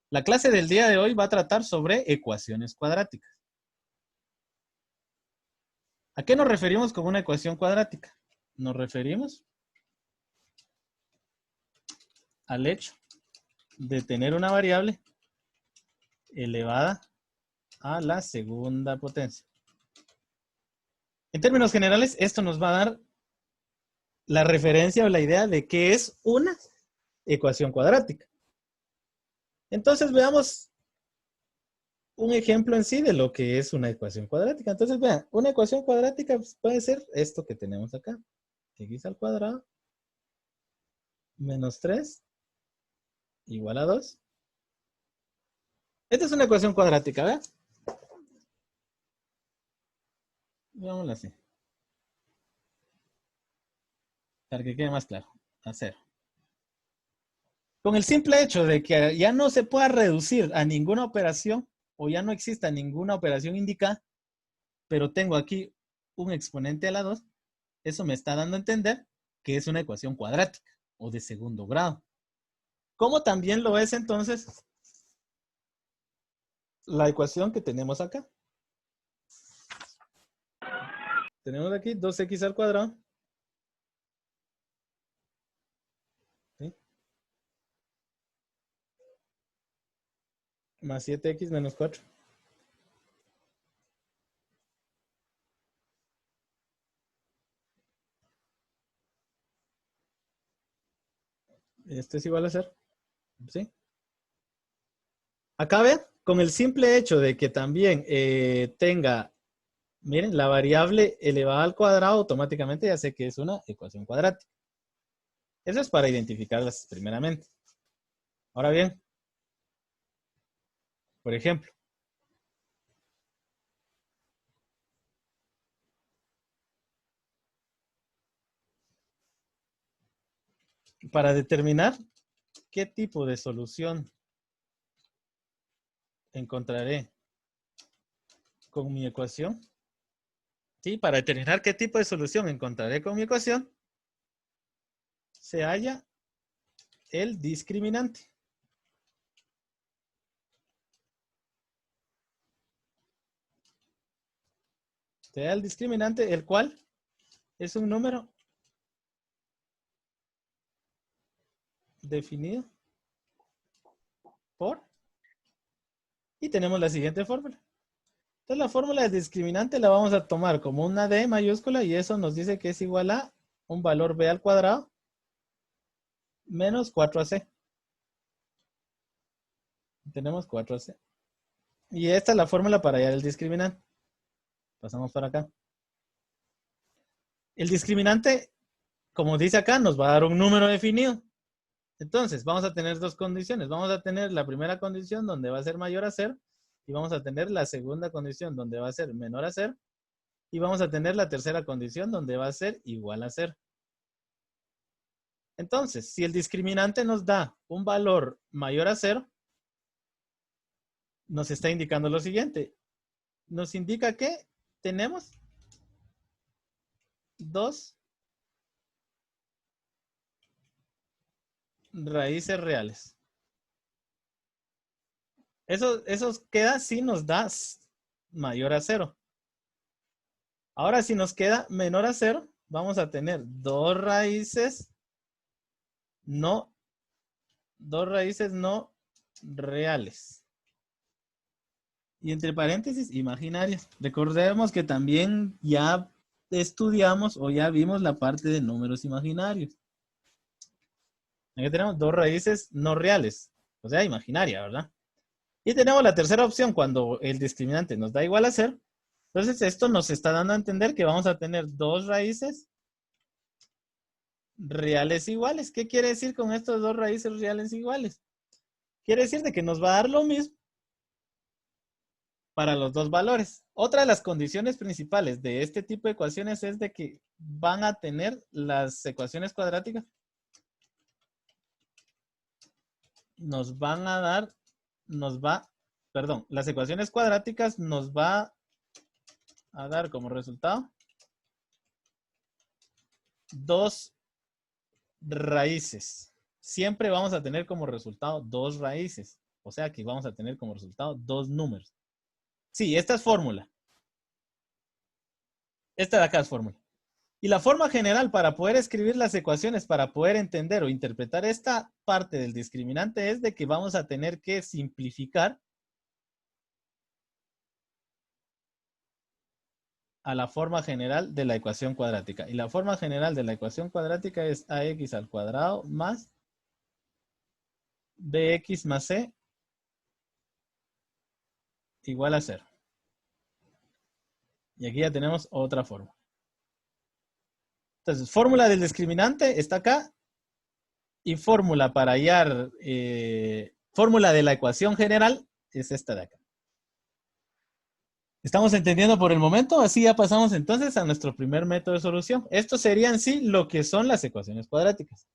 La clase del día de hoy va a tratar sobre ecuaciones cuadráticas. ¿A qué nos referimos con una ecuación cuadrática? Nos referimos al hecho de tener una variable elevada a la segunda potencia. En términos generales, esto nos va a dar la referencia o la idea de qué es una ecuación cuadrática. Entonces veamos un ejemplo en sí de lo que es una ecuación cuadrática. Entonces vean, una ecuación cuadrática puede ser esto que tenemos acá. X al cuadrado menos 3 igual a 2. Esta es una ecuación cuadrática, ¿verdad? Veámosla así. Para que quede más claro. A 0. Con el simple hecho de que ya no se pueda reducir a ninguna operación o ya no exista ninguna operación indicada, pero tengo aquí un exponente a la 2, eso me está dando a entender que es una ecuación cuadrática o de segundo grado. Como también lo es entonces la ecuación que tenemos acá. Tenemos aquí 2x al cuadrado. ¿Sí? Más 7x menos 4. Esto es igual a 0. ¿Sí? Acá vean, con el simple hecho de que también tenga, miren, la variable elevada al cuadrado, automáticamente ya sé que es una ecuación cuadrática. Eso es para identificarlas primeramente. Ahora bien, por ejemplo, para determinar qué tipo de solución encontraré con mi ecuación, ¿sí? Para determinar qué tipo de solución encontraré con mi ecuación, se halla el discriminante. Se halla el discriminante, el cual es un número definido por, y tenemos la siguiente fórmula. Entonces la fórmula de discriminante la vamos a tomar como una D mayúscula y eso nos dice que es igual a un valor B al cuadrado menos 4AC. Tenemos 4AC. Y esta es la fórmula para hallar el discriminante. Pasamos para acá. El discriminante, como dice acá, nos va a dar un número definido. Entonces, vamos a tener dos condiciones. Vamos a tener la primera condición donde va a ser mayor a 0 y vamos a tener la segunda condición donde va a ser menor a 0 y vamos a tener la tercera condición donde va a ser igual a 0. Entonces, si el discriminante nos da un valor mayor a 0, nos está indicando lo siguiente. Nos indica que tenemos dos raíces reales. Eso queda si nos da mayor a 0. Ahora, si nos queda menor a 0, vamos a tener dos raíces no reales. Y entre paréntesis, imaginarias. Recordemos que también ya estudiamos o ya vimos la parte de números imaginarios. Aquí tenemos dos raíces no reales, o sea, imaginaria, ¿verdad? Y tenemos la tercera opción cuando el discriminante nos da igual a 0. Entonces esto nos está dando a entender que vamos a tener dos raíces reales iguales. ¿Qué quiere decir con estos dos raíces reales iguales? Quiere decir de que nos va a dar lo mismo para los dos valores. Otra de las condiciones principales de este tipo de ecuaciones es de que van a tener las ecuaciones cuadráticas. Nos van a dar, las ecuaciones cuadráticas nos va a dar como resultado dos raíces. Siempre vamos a tener como resultado dos raíces. O sea que vamos a tener como resultado dos números. Sí, esta es fórmula. Esta de acá es fórmula. Y la forma general para poder escribir las ecuaciones, para poder entender o interpretar esta parte del discriminante es de que vamos a tener que simplificar a la forma general de la ecuación cuadrática. Y la forma general de la ecuación cuadrática es ax al cuadrado más bx más c igual a 0. Y aquí ya tenemos otra fórmula. Entonces, fórmula del discriminante está acá. Y fórmula para hallar, fórmula de la ecuación general es esta de acá. ¿Estamos entendiendo por el momento? Así ya pasamos entonces a nuestro primer método de solución. Esto sería en sí lo que son las ecuaciones cuadráticas.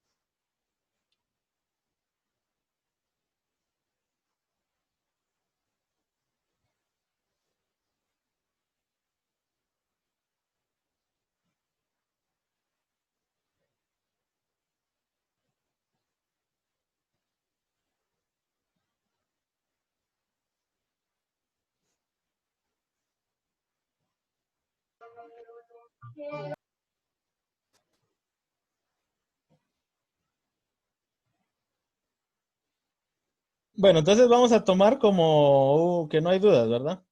Bueno, entonces vamos a tomar como que no hay dudas, ¿verdad?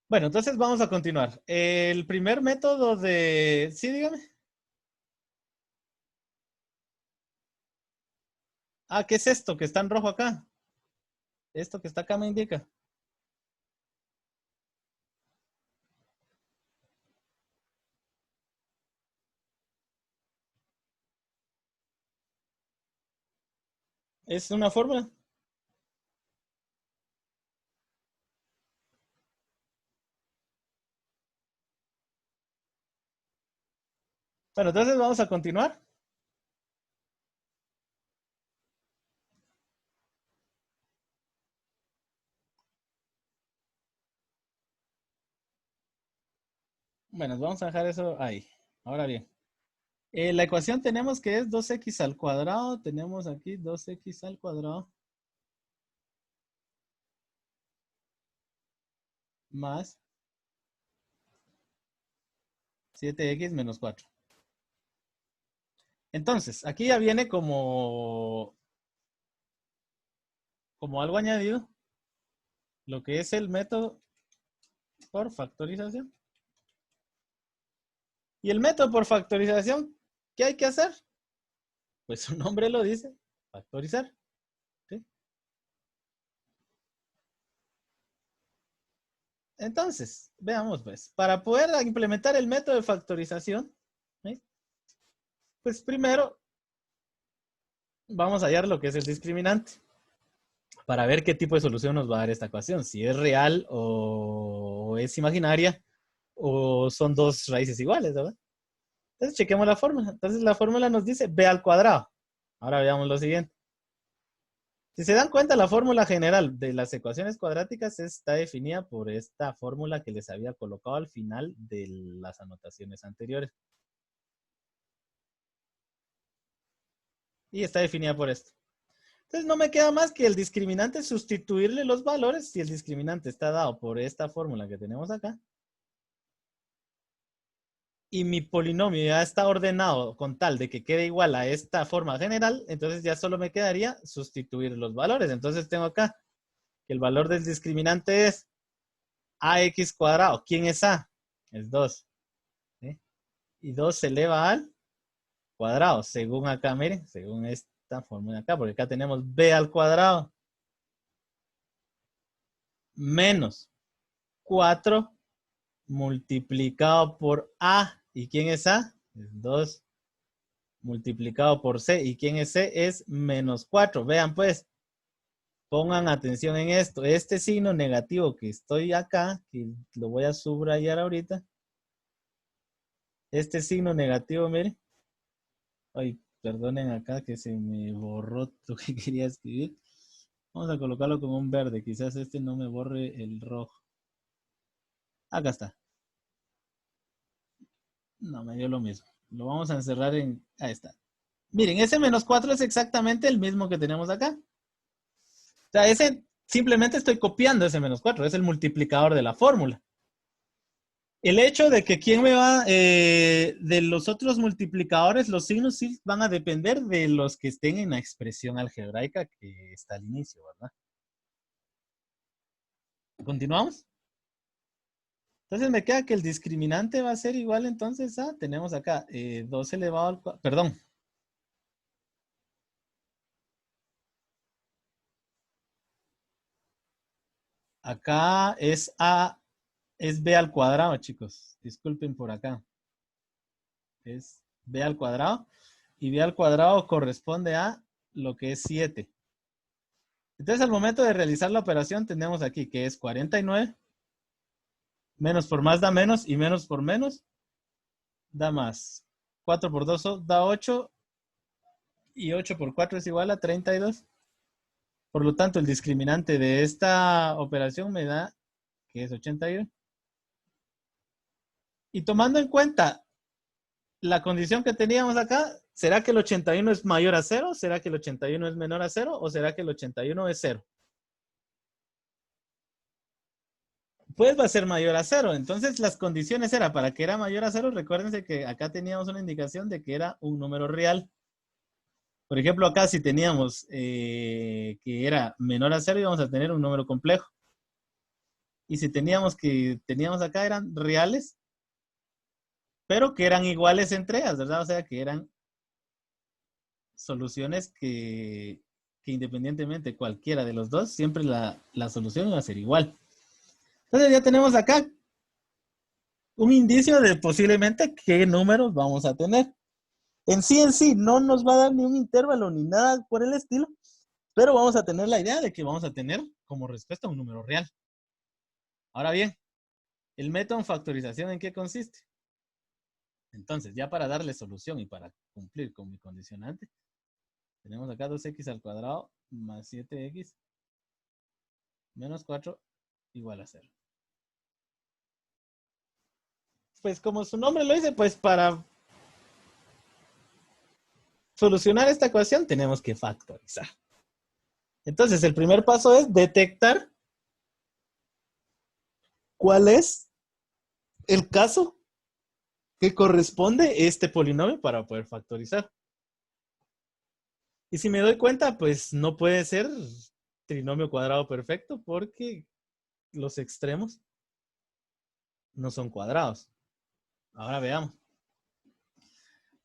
Bueno, entonces vamos a continuar. El primer método de... Sí, dígame. Ah, ¿qué es esto que está en rojo acá? Esto que está acá me indica. ¿Es una fórmula? Bueno, entonces vamos a continuar. Bueno, vamos a dejar eso ahí. Ahora bien, la ecuación tenemos que es 2x al cuadrado. Tenemos aquí 2x al cuadrado más 7x menos 4. Entonces, aquí ya viene como algo añadido, lo que es el método por factorización. Y el método por factorización, ¿qué hay que hacer? Pues su nombre lo dice, factorizar. ¿Sí? Entonces, veamos pues, para poder implementar el método de factorización, ¿sí? Pues primero vamos a hallar lo que es el discriminante para ver qué tipo de solución nos va a dar esta ecuación, si es real o es imaginaria o son dos raíces iguales, ¿verdad? Entonces chequemos la fórmula. Entonces la fórmula nos dice b al cuadrado. Ahora veamos lo siguiente. Si se dan cuenta, la fórmula general de las ecuaciones cuadráticas está definida por esta fórmula que les había colocado al final de las anotaciones anteriores. Y está definida por esto. Entonces no me queda más que el discriminante sustituirle los valores. Si el discriminante está dado por esta fórmula que tenemos acá, y mi polinomio ya está ordenado con tal de que quede igual a esta forma general, entonces ya solo me quedaría sustituir los valores. Entonces tengo acá que el valor del discriminante es ax cuadrado. ¿Quién es a? Es 2. ¿Sí? Y 2 se eleva al cuadrado, según acá, miren, según esta fórmula acá, porque acá tenemos b al cuadrado menos 4 multiplicado por a. ¿Y quién es a? Es 2 multiplicado por c. ¿Y quién es c? Es menos 4. Vean pues, pongan atención en esto. Este signo negativo que estoy acá, que lo voy a subrayar ahorita, este signo negativo, mire. Ay, perdonen acá que se me borró lo que quería escribir. Vamos a colocarlo como un verde. Quizás este no me borre el rojo. Acá está. No, me dio lo mismo. Lo vamos a encerrar en... Ahí está. Miren, ese -4 es exactamente el mismo que tenemos acá. O sea, ese simplemente estoy copiando ese -4. Es el multiplicador de la fórmula. El hecho de que quién me va... de los otros multiplicadores, los signos sí van a depender de los que estén en la expresión algebraica que está al inicio, ¿verdad? ¿Continuamos? Entonces me queda que el discriminante va a ser igual entonces a, tenemos acá 2 elevado al cuadrado, perdón. Acá es B al cuadrado, chicos. Disculpen por acá. Es B al cuadrado. Y B al cuadrado corresponde a lo que es 7. Entonces al momento de realizar la operación tenemos aquí que es 49. Menos por más da menos y menos por menos da más. 4 por 2 da 8 y 8 por 4 es igual a 32. Por lo tanto, el discriminante de esta operación me da que es 81. Y tomando en cuenta la condición que teníamos acá, ¿será que el 81 es mayor a 0? ¿Será que el 81 es menor a 0? ¿O será que el 81 es 0? Pues va a ser mayor a 0. Entonces las condiciones eran para que era mayor a 0. Recuérdense que acá teníamos una indicación de que era un número real. Por ejemplo, acá si teníamos que era menor a 0, íbamos a tener un número complejo. Y si teníamos acá eran reales, pero que eran iguales entre ellas, ¿verdad? O sea, que eran soluciones que independientemente cualquiera de los dos, siempre la solución iba a ser igual. Entonces ya tenemos acá un indicio de posiblemente qué números vamos a tener. En sí, no nos va a dar ni un intervalo ni nada por el estilo, pero vamos a tener la idea de que vamos a tener como respuesta un número real. Ahora bien, el método de factorización, ¿en qué consiste? Entonces, ya para darle solución y para cumplir con mi condicionante, tenemos acá 2x al cuadrado más 7x menos 4 igual a 0. Pues como su nombre lo dice, pues para solucionar esta ecuación tenemos que factorizar. Entonces, el primer paso es detectar cuál es el caso que corresponde este polinomio para poder factorizar. Y si me doy cuenta, pues no puede ser trinomio cuadrado perfecto porque los extremos no son cuadrados. Ahora veamos.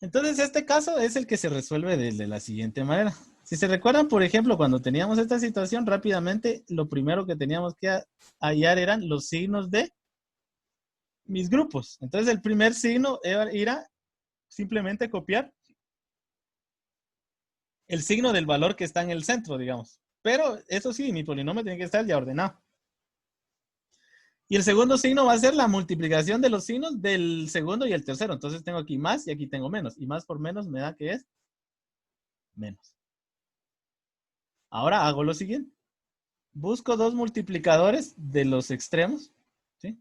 Entonces, este caso es el que se resuelve de la siguiente manera. Si se recuerdan, por ejemplo, cuando teníamos esta situación, rápidamente lo primero que teníamos que hallar eran los signos de mis grupos. Entonces, el primer signo era simplemente copiar el signo del valor que está en el centro, digamos. Pero eso sí, mi polinomio tiene que estar ya ordenado. Y el segundo signo va a ser la multiplicación de los signos del segundo y el tercero. Entonces tengo aquí más y aquí tengo menos. Y más por menos me da que es menos. Ahora hago lo siguiente. Busco dos multiplicadores de los extremos. ¿Sí?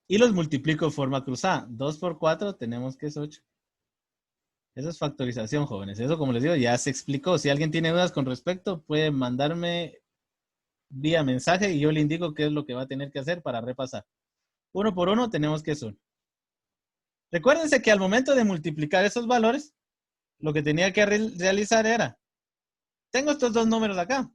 Y los multiplico de forma cruzada. 2 por 4 tenemos que es 8. Eso es factorización, jóvenes. Eso, como les digo, ya se explicó. Si alguien tiene dudas con respecto, puede mandarme vía mensaje y yo le indico qué es lo que va a tener que hacer para repasar. Uno por uno tenemos que es 1. Recuérdense que al momento de multiplicar esos valores, lo que tenía que realizar era, tengo estos dos números acá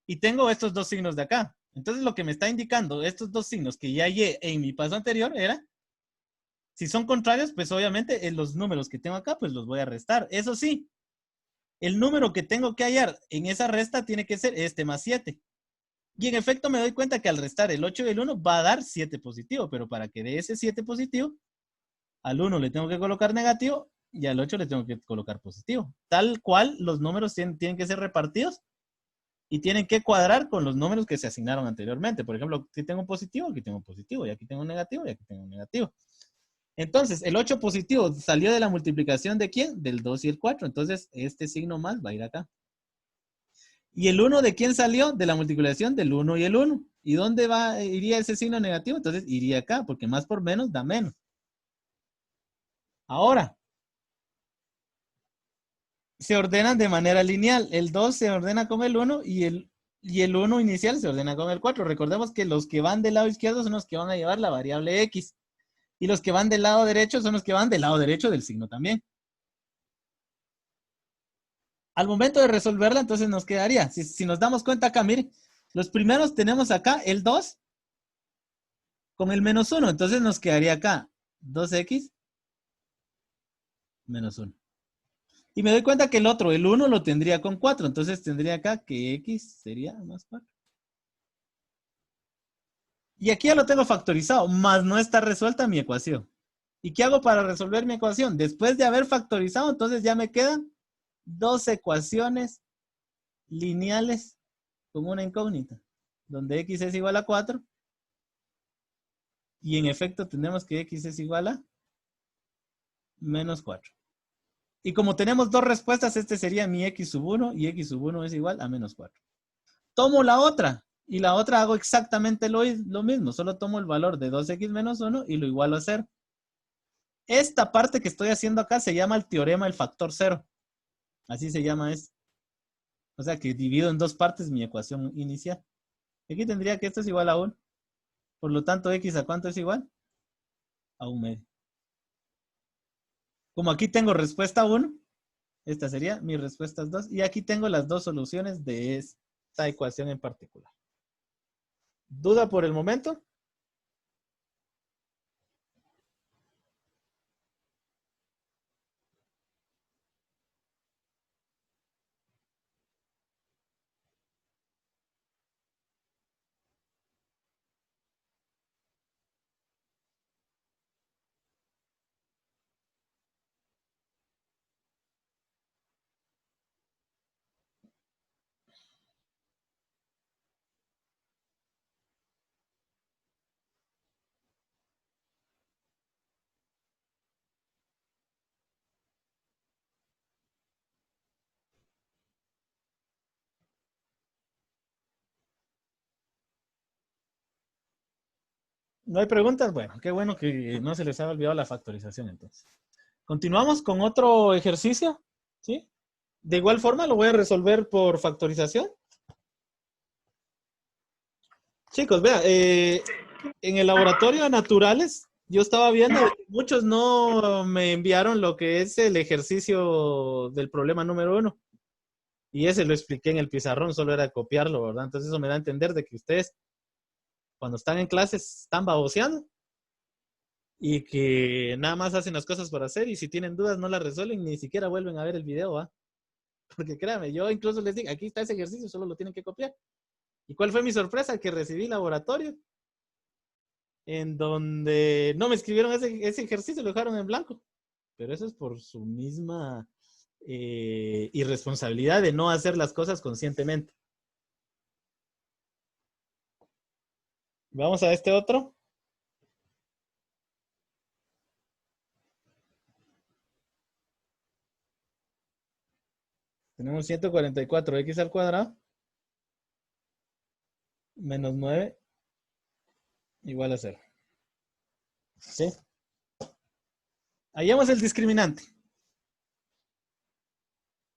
y tengo estos dos signos de acá. Entonces lo que me está indicando estos dos signos que ya hallé en mi paso anterior era, si son contrarios, pues obviamente en los números que tengo acá, pues los voy a restar. Eso sí, el número que tengo que hallar en esa resta tiene que ser este más 7. Y en efecto me doy cuenta que al restar el 8 y el 1 va a dar 7 positivo, pero para que dé ese 7 positivo, al 1 le tengo que colocar negativo y al 8 le tengo que colocar positivo. Tal cual los números tienen que ser repartidos y tienen que cuadrar con los números que se asignaron anteriormente. Por ejemplo, aquí tengo un positivo, aquí tengo un positivo, y aquí tengo un negativo, y aquí tengo un negativo. Entonces, el 8 positivo salió de la multiplicación ¿de quién? Del 2 y el 4. Entonces, este signo más va a ir acá. ¿Y el 1 de quién salió? De la multiplicación del 1 y el 1. ¿Y dónde iría ese signo negativo? Entonces, iría acá, porque más por menos da menos. Ahora, se ordenan de manera lineal. El 2 se ordena con el 1 y el 1 inicial se ordena con el 4. Recordemos que los que van del lado izquierdo son los que van a llevar la variable X. Y los que van del lado derecho son los que van del lado derecho del signo también. Al momento de resolverla, entonces nos quedaría, si nos damos cuenta acá, mire, los primeros tenemos acá el 2 con el menos 1. Entonces nos quedaría acá 2x menos 1. Y me doy cuenta que el otro, el 1, lo tendría con 4. Entonces tendría acá que x sería más 4. Y aquí ya lo tengo factorizado, más no está resuelta mi ecuación. ¿Y qué hago para resolver mi ecuación? Después de haber factorizado, entonces ya me quedan dos ecuaciones lineales con una incógnita, donde x es igual a 4. Y en efecto tenemos que x es igual a menos 4. Y como tenemos dos respuestas, este sería mi x sub 1 y x sub 1 es igual a menos 4. Tomo la otra y la otra hago exactamente lo mismo. Solo tomo el valor de 2x menos 1 y lo igualo a 0. Esta parte que estoy haciendo acá se llama el teorema del factor 0. Así se llama esto. O sea que divido en dos partes mi ecuación inicial. Aquí tendría que esto es igual a 1. Por lo tanto, x ¿a cuánto es igual? A 1 medio. Como aquí tengo respuesta 1, esta sería mi respuesta 2. Y aquí tengo las dos soluciones de esta ecuación en particular. ¿Duda por el momento? ¿No hay preguntas? Bueno, qué bueno que no se les haya olvidado la factorización entonces. Continuamos con otro ejercicio, ¿sí? De igual forma lo voy a resolver por factorización. Chicos, vea, en el laboratorio de naturales, yo estaba viendo que muchos no me enviaron lo que es el ejercicio del problema número 1. Y ese lo expliqué en el pizarrón, solo era copiarlo, ¿verdad? Entonces eso me da a entender de que ustedes, cuando están en clases, están baboseando y que nada más hacen las cosas por hacer y si tienen dudas no las resuelven, ni siquiera vuelven a ver el video, ¿va? Porque créanme, yo incluso les digo, aquí está ese ejercicio, solo lo tienen que copiar. ¿Y cuál fue mi sorpresa? Que recibí laboratorio en donde no me escribieron ese ejercicio, lo dejaron en blanco. Pero eso es por su misma irresponsabilidad de no hacer las cosas conscientemente. Vamos a este otro. Tenemos 144x al cuadrado menos 9 igual a 0. ¿Sí? Hallamos el discriminante.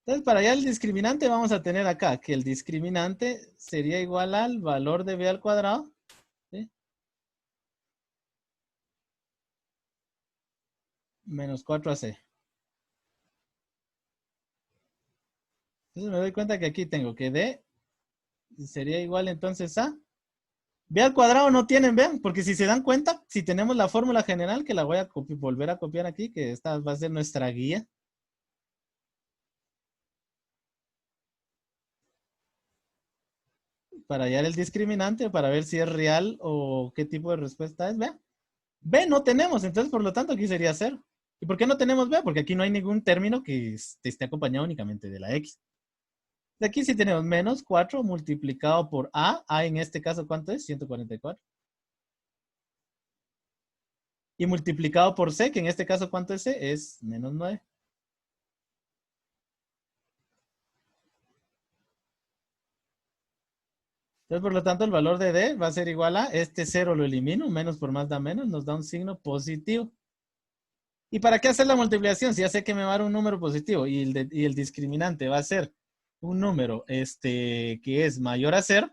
Entonces, para hallar el discriminante vamos a tener acá que el discriminante sería igual al valor de b al cuadrado, ¿sí? Menos 4ac. Entonces me doy cuenta que aquí tengo que d sería igual entonces a b al cuadrado no tienen, vean, porque si se dan cuenta, si tenemos la fórmula general, que la voy a volver a copiar aquí, que esta va a ser nuestra guía. Para hallar el discriminante, para ver si es real o qué tipo de respuesta es, vean. B no tenemos, entonces por lo tanto aquí sería 0. ¿Y por qué no tenemos B? Porque aquí no hay ningún término que esté acompañado únicamente de la X. De aquí sí tenemos menos 4 multiplicado por A. A en este caso, ¿cuánto es? 144. Y multiplicado por C, que en este caso, ¿cuánto es C? Es menos 9. Entonces, por lo tanto, el valor de D va a ser igual a, este 0 lo elimino, menos por más da menos, nos da un signo positivo. ¿Y para qué hacer la multiplicación? Si ya sé que me va a dar un número positivo y el discriminante va a ser un número que es mayor a 0.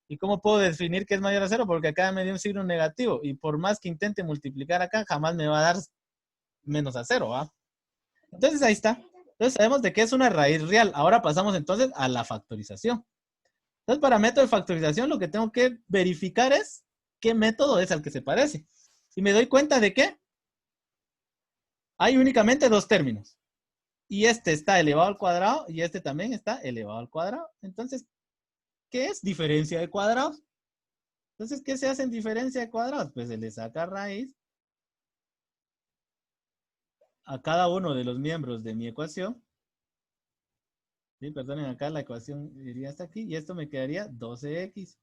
¿Y cómo puedo definir que es mayor a 0? Porque acá me dio un signo negativo y por más que intente multiplicar acá, jamás me va a dar menos a 0, ¿va? Entonces ahí está. Entonces sabemos de qué es una raíz real. Ahora pasamos entonces a la factorización. Entonces para método de factorización lo que tengo que verificar es qué método es al que se parece. Y me doy cuenta de que hay únicamente dos términos. Y este está elevado al cuadrado y este también está elevado al cuadrado. Entonces, ¿qué es? Diferencia de cuadrados. Entonces, ¿qué se hace en diferencia de cuadrados? Pues se le saca raíz a cada uno de los miembros de mi ecuación. Sí, perdonen, acá la ecuación iría hasta aquí y esto me quedaría 12x.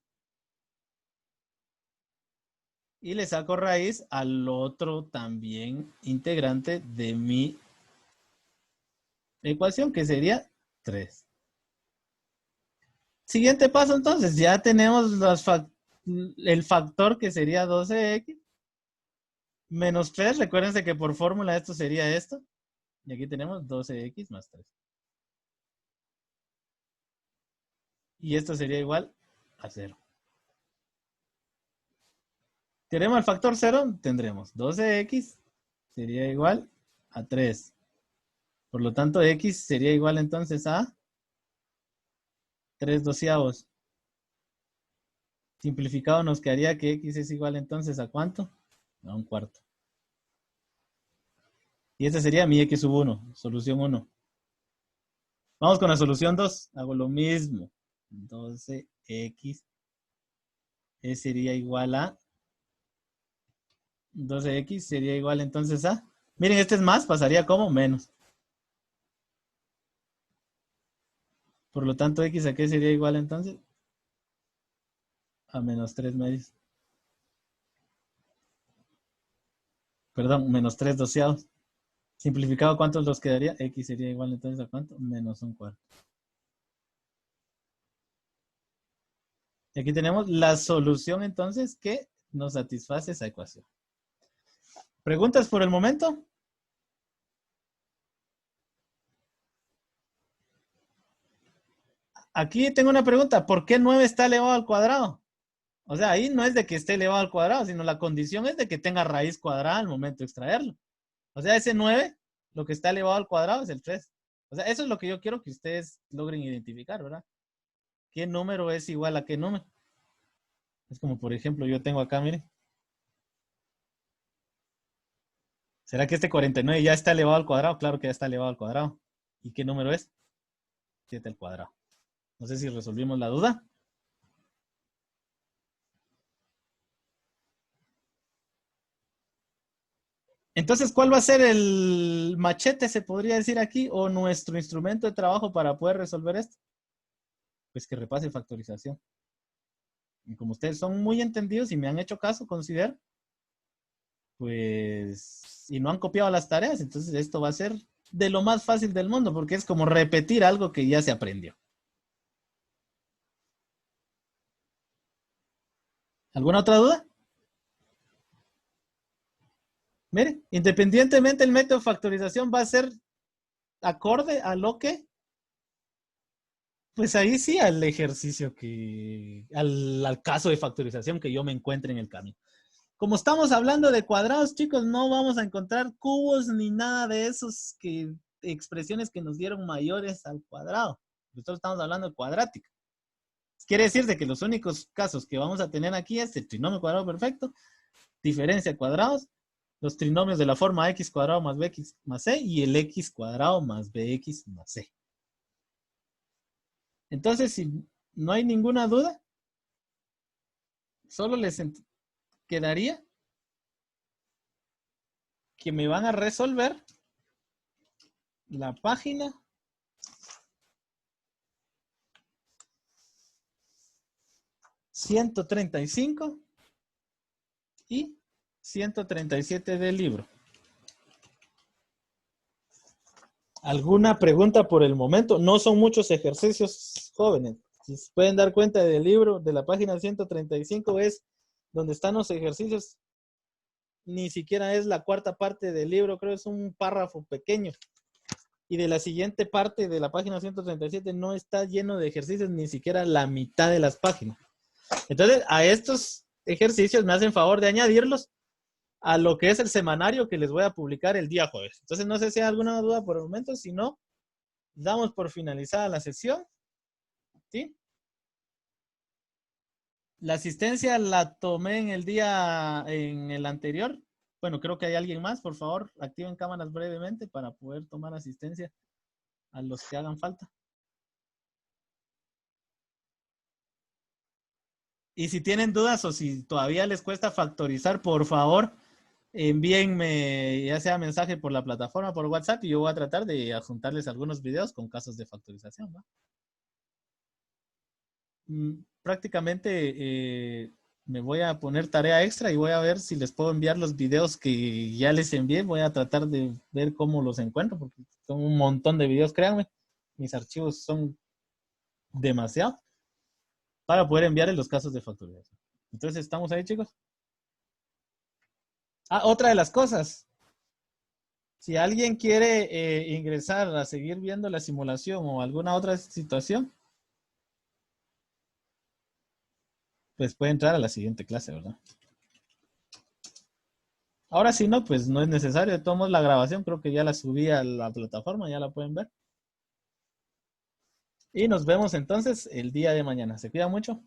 Y le saco raíz al otro también integrante de mi ecuación, que sería 3. Siguiente paso, entonces, ya tenemos el factor que sería 12x menos 3. Recuérdense que por fórmula esto sería esto. Y aquí tenemos 12x más 3. Y esto sería igual a 0. Queremos el factor 0, tendremos 12x sería igual a 3. Por lo tanto, x sería igual entonces a 3 doceavos. Simplificado nos quedaría que x es igual entonces a ¿cuánto? A un cuarto. Y esta sería mi x sub 1, solución 1. Vamos con la solución 2. Hago lo mismo. 12x sería igual a 12x sería igual entonces a... Miren, este es más, pasaría como menos. Por lo tanto, x a qué sería igual entonces? A menos 3 medios. Perdón, menos 3 doceavos. Simplificado, ¿cuántos nos quedaría? X sería igual entonces a ¿cuánto? Menos un cuarto. Y aquí tenemos la solución entonces que nos satisface esa ecuación. ¿Preguntas por el momento? Aquí tengo una pregunta. ¿Por qué 9 está elevado al cuadrado? O sea, ahí no es de que esté elevado al cuadrado, sino la condición es de que tenga raíz cuadrada al momento de extraerlo. O sea, ese 9, lo que está elevado al cuadrado es el 3. O sea, eso es lo que yo quiero que ustedes logren identificar, ¿verdad? ¿Qué número es igual a qué número? Es como, por ejemplo, yo tengo acá, miren. ¿Será que este 49 ya está elevado al cuadrado? Claro que ya está elevado al cuadrado. ¿Y qué número es? 7 al cuadrado. No sé si resolvimos la duda. Entonces, ¿cuál va a ser el machete, se podría decir aquí, o nuestro instrumento de trabajo para poder resolver esto? Pues que repase factorización. Y como ustedes son muy entendidos y me han hecho caso, considero, pues, y no han copiado las tareas, entonces esto va a ser de lo más fácil del mundo, porque es como repetir algo que ya se aprendió. ¿Alguna otra duda? Mire, independientemente el método de factorización va a ser acorde a lo que, pues ahí sí al ejercicio al caso de factorización que yo me encuentre en el camino. Como estamos hablando de cuadrados, chicos, no vamos a encontrar cubos ni nada de esos expresiones que nos dieron mayores al cuadrado. Nosotros estamos hablando de cuadrática. Quiere decir de que los únicos casos que vamos a tener aquí es el trinomio cuadrado perfecto, diferencia de cuadrados, los trinomios de la forma x cuadrado más bx más c y el x cuadrado más bx más c. Entonces, si no hay ninguna duda, solo les quedaría que me van a resolver la página 135 y 137 del libro. ¿Alguna pregunta por el momento? No son muchos ejercicios, jóvenes. Si se pueden dar cuenta del libro, de la página 135, es donde están los ejercicios. Ni siquiera es la cuarta parte del libro, creo que es un párrafo pequeño. Y de la siguiente parte de la página 137 no está lleno de ejercicios, ni siquiera la mitad de las páginas. Entonces, a estos ejercicios me hacen favor de añadirlos a lo que es el semanario que les voy a publicar el día jueves. Entonces, no sé si hay alguna duda por el momento. Si no, damos por finalizada la sesión. ¿Sí? La asistencia la tomé en el anterior. Bueno, creo que hay alguien más. Por favor, activen cámaras brevemente para poder tomar asistencia a los que hagan falta. Y si tienen dudas o si todavía les cuesta factorizar, por favor, envíenme ya sea mensaje por la plataforma, por WhatsApp, y yo voy a tratar de adjuntarles algunos videos con casos de factorización, ¿va? Prácticamente me voy a poner tarea extra y voy a ver si les puedo enviar los videos que ya les envié. Voy a tratar de ver cómo los encuentro, porque son un montón de videos, créanme. Mis archivos son demasiado para poder enviarles los casos de factorización. Entonces, ¿estamos ahí, chicos? Ah, otra de las cosas. Si alguien quiere ingresar a seguir viendo la simulación o alguna otra situación, pues puede entrar a la siguiente clase, ¿verdad? Ahora si no, pues no es necesario. Tomamos la grabación, creo que ya la subí a la plataforma, ya la pueden ver. Y nos vemos entonces el día de mañana. Se cuida mucho.